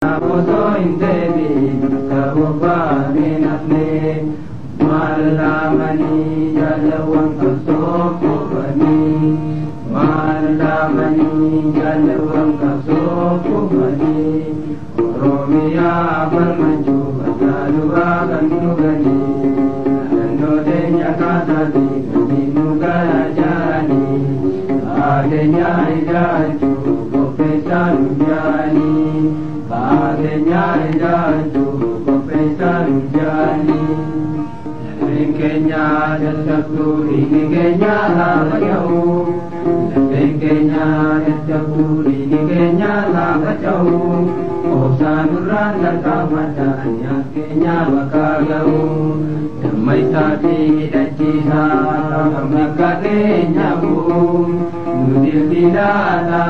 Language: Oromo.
Aposo intebi kabuba minasne malamani jalawang kasokubani malamani jalawang kasokubani Romia bermaju batalua gandugani Nodenya kasadi minuga jani Adenya idaju profesor jani Adenya idaju profesor jani Lengkenya dasabtu Lengkenya labajau Lengkenya dasabtu Lengkenya labajau Osanuran lakamatan Kenya bakagau Damai sati dacisa Kamikate nyabu Nudil tidak ada